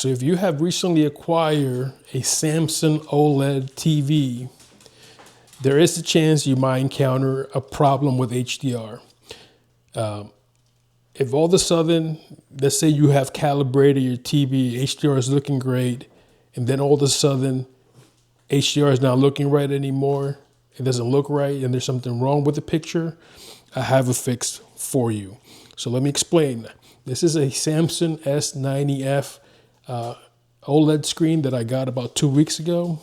So if you have recently acquired a Samsung OLED TV, there is a chance you might encounter a problem with HDR. If all of a sudden, let's say you have calibrated your TV, HDR is looking great, and then all of a sudden, HDR is not looking right anymore, it doesn't look right, and there's something wrong with the picture, I have a fix for you. So let me explain. This is a Samsung S90F OLED screen that I got about 2 weeks ago.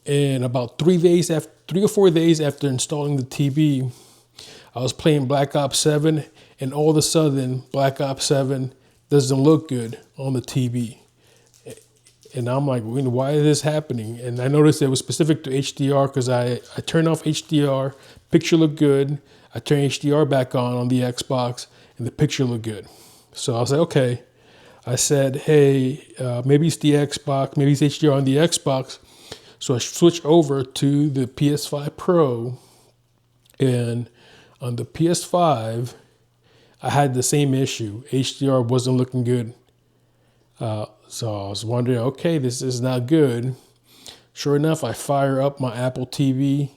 And about 3 or 4 days after installing the TV, I was playing Black Ops 7, and all of a sudden, Black Ops 7 doesn't look good on the TV. And I'm like, why is this happening? And I noticed it was specific to HDR because I turned off HDR, picture looked good. I turned HDR back on the Xbox, and the picture looked good. So I was like, okay. I said, hey, maybe it's the Xbox, maybe it's HDR on the Xbox. So I switched over to the PS5 Pro, and on the PS5, I had the same issue. HDR wasn't looking good. So I was wondering, okay, this is not good. Sure enough, I fire up my Apple TV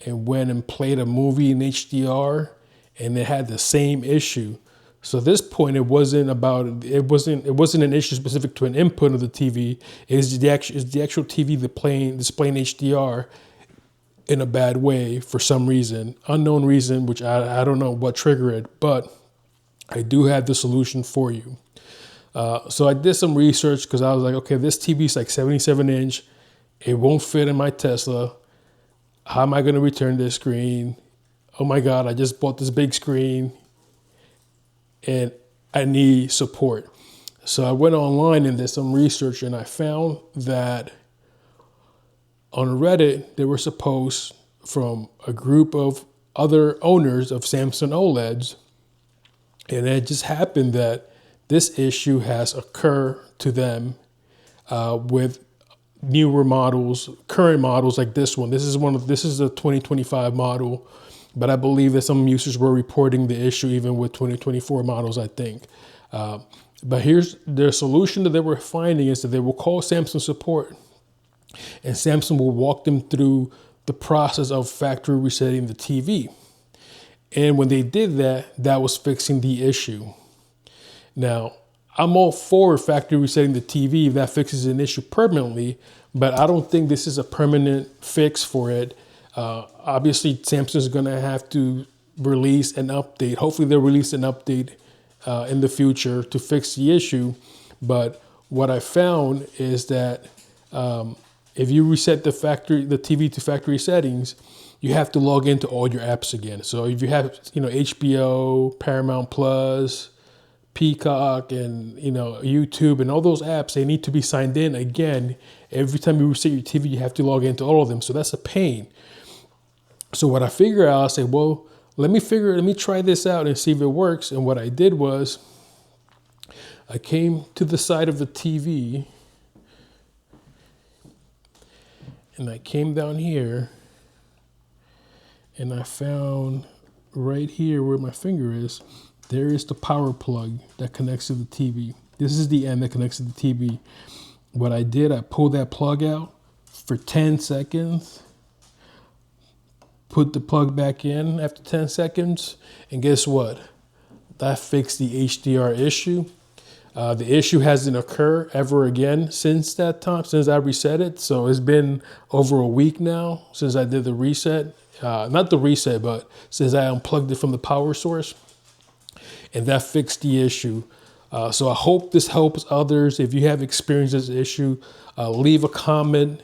and went and played a movie in HDR, and it had the same issue. So at this point, it wasn't an issue specific to an input of the TV. It's the actual TV displaying HDR in a bad way for some reason, unknown reason, which I don't know what triggered it, but I do have the solution for you. So I did some research because I was like, okay, this TV is like 77 inch. It won't fit in my Tesla. How am I going to return this screen? Oh my God, I just bought this big screen and I need support. So I went online and did some research, and I found that on Reddit, there was a post from a group of other owners of Samsung OLEDs. And it just happened that this issue has occurred to them with newer models, current models like this one. This is a 2025 model, but I believe that some users were reporting the issue even with 2024 models, I think. But here's the solution that they were finding is that they will call Samsung support, and Samsung will walk them through the process of factory resetting the TV. And when they did that, that was fixing the issue. Now, I'm all for factory resetting the TV if that fixes an issue permanently, but I don't think this is a permanent fix for it. Obviously, Samsung is going to have to release an update. Hopefully, they'll release an update in the future to fix the issue. But what I found is that if you reset the TV to factory settings, you have to log into all your apps again. So if you have, HBO, Paramount Plus, Peacock, and YouTube, and all those apps, they need to be signed in again. Every time you reset your TV, you have to log into all of them. So that's a pain. So what I figured out, I said, well, let me try this out and see if it works. And what I did was I came to the side of the TV and I came down here and I found right here where my finger is, there is the power plug that connects to the TV. This is the end that connects to the TV. What I did, I pulled that plug out for 10 seconds, put the plug back in after 10 seconds, and guess what? That fixed the HDR issue. The issue hasn't occurred ever again since that time, since I reset it. So it's been over a week now since I did the reset. Not the reset, but since I unplugged it from the power source. And that fixed the issue. So I hope this helps others. If you have experienced this issue, leave a comment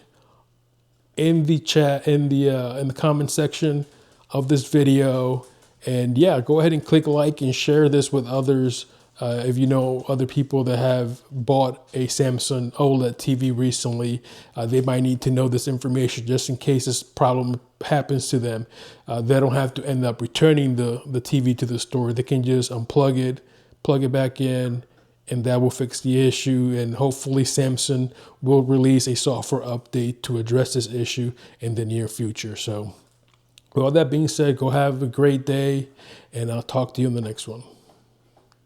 in the chat, in the comment section of this video. And yeah, go ahead and click like and share this with others. If you know other people that have bought a Samsung OLED TV recently, they might need to know this information just in case this problem happens to them. They don't have to end up returning the TV to the store. They can just unplug it, plug it back in, and that will fix the issue. And hopefully Samsung will release a software update to address this issue in the near future. So with all that being said, go have a great day, and I'll talk to you in the next one.